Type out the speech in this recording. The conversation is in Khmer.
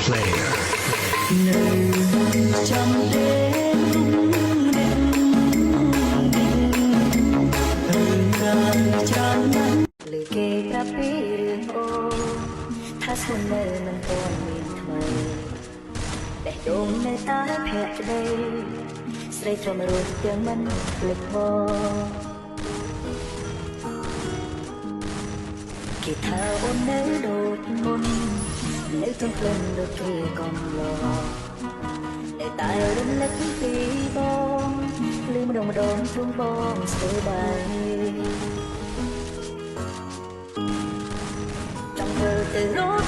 player នៅចាំទេលើគេប្រាប់ពីរឿងអូថាស្មនៅមិនទាន់មានថ្មីតែដូងនៅតែភក្តីស្រីត្រមរស់ទាំងមិនភ្លេចបងគេថាអូននៅដូចមុននៅទាំងក្លិនដូចគេកំឡងនៅតែរំលឹកពីបងលឺម្ដងជុំបងស្ទើរដែរចង់ធ្វើទៅរក